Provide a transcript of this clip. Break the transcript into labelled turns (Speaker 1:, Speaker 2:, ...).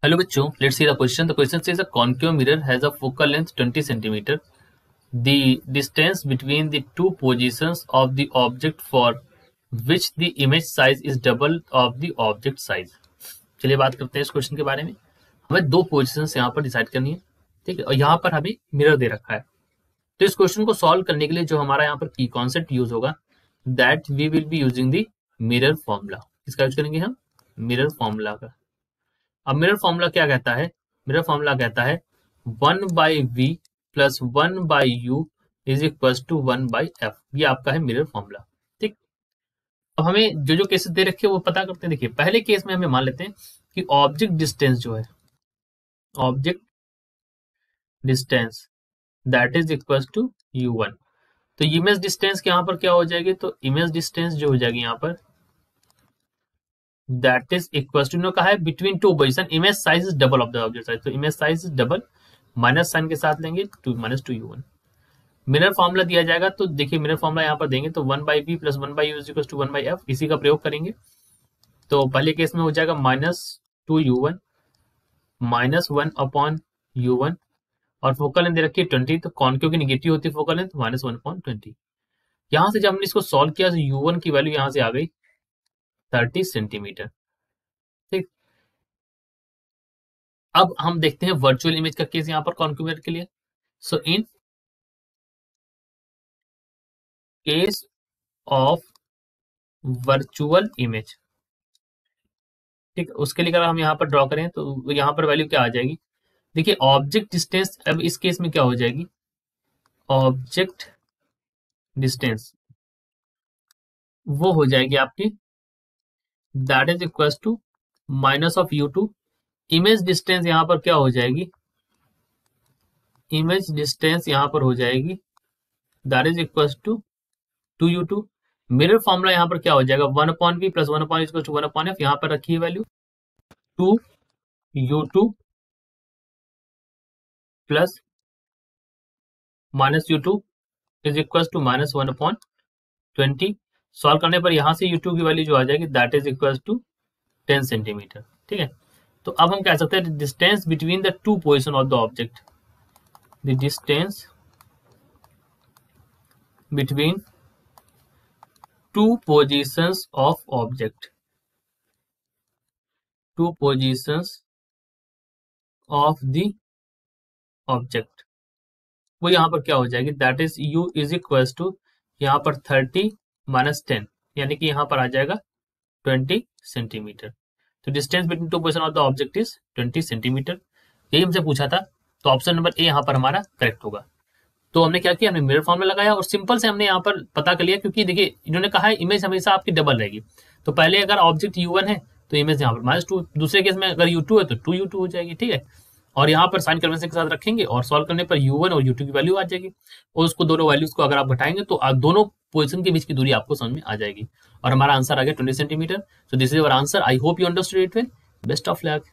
Speaker 1: Hello बच्चों, let's see the question. The question says a concave mirror has a focal length 20 centimeter. The distance between the two positions of the object for which the image size is double of the object size. चलिए बात करते हैं इस question के बारे में. हमें दो पोजिशंस यहाँ पर डिसाइड करनी है, ठीक है, और यहाँ पर हमें मिरर दे रखा है. तो इस क्वेश्चन को सॉल्व करने के लिए जो हमारा यहाँ पर की कॉन्सेप्ट यूज होगा, that we will be using the mirror formula. इसका यूज करेंगे हम मिरर फॉर्मूला का. अब मिरर फॉर्मूला क्या कहता है? मिरर फॉर्मूला कहता है 1/v plus 1/u is equal to 1/f. ये आपका है मिरर फॉर्मूला. ठीक. अब हमें जो जो केसेस दे रखे हैं वो पता करते हैं. देखिए, पहले केस में हमें मान लेते हैं कि ऑब्जेक्ट डिस्टेंस जो है, object distance that is equal to u1. तो इमेज डिस्टेंस यहाँ पर क्या हो जाएगी? तो इमेज डिस्टेंस जो हो जाएगी यहाँ पर दैट इज इक्वल टू, कहा है between two position, image size is double of the object size. तो image size is double, minus sign के साथ लेंगे -2u1. मिरर फॉर्मूला दिया जाएगा, तो देखिए मिरर फॉर्मूला यहाँ पर देंगे तो 1/v plus 1/u is equal to 1/f. इसी का प्रयोग करेंगे. तो पहले केस में हो जाएगा -2u1 -1/u1, और फोकल लेंथ दे रखी है 20. तो कॉनकेव की निगेटिव होती है फोकल लेंथ -1/20. यहां से जब हमने इसको सॉल्व किया तो u1 की वैल्यू यहां से आ गई 30 सेंटीमीटर. ठीक. अब हम देखते हैं वर्चुअल इमेज का केस यहां पर कॉनकेव मिरर के लिए. So in case of virtual image, ठीक, उसके लिए अगर हम यहाँ पर ड्रॉ करें तो यहाँ पर वैल्यू क्या आ जाएगी? देखिए ऑब्जेक्ट डिस्टेंस, अब इस केस में क्या हो जाएगी? ऑब्जेक्ट डिस्टेंस वो हो जाएगी आपकी that is equal to minus of u2. Image distance यहाँ पर क्या हो जाएगी? इमेज डिस्टेंस यहाँ पर हो जाएगी that is equal to 2u2. Mirror formula यहाँ पर क्या हो जाएगा? 1/v plus 1/f. यहाँ पर रखिए value 2u2 plus -u2 is equal to -1/20. Solve करने पर यहां से u2 की वैल्यू जो आ जाएगी that is equal to 10 centimetre. ठीक है. तो अब हम कह सकते हैं distance between the two position of the object, the distance between two positions of object, two positions of the object, वो यहां पर क्या हो जाएगी? That is u is equal to यहाँ पर 30 - 10, यानी कि यहाँ पर आ जाएगा 20 सेंटीमीटर. तो distance between two position of the object is 20 centimetre. यही हमसे पूछा था, तो ऑप्शन नंबर ए यहाँ पर हमारा करेक्ट होगा. तो हमने क्या किया? हमने मिरर फॉर्मूला लगाया और सिंपल से हमने यहाँ पर पता कर लिया, क्योंकि देखिए इन्होंने कहा है इमेज हमेशा आपकी डबल रहेगी. तो पहले अगर ऑब्जेक्ट u1 है तो इमेज यहाँ पर -2, दूसरे केस में अगर u2 है तो 2u2 हो जाएगी. ठीक है. और यहाँ पर साइन कन्वेंशन के साथ रखेंगे और सॉल्व करने पर u1 और u2 की वैल्यू आ जाएगी, और उसको दोनों वैल्यूज को अगर आप घटाएंगे तो दोनों पोजीशन के बीच की दूरी आपको समझ में आ जाएगी. और हमारा आंसर आ गया 20 centimetre. So this is our answer. I hope you understood it well. Best of luck.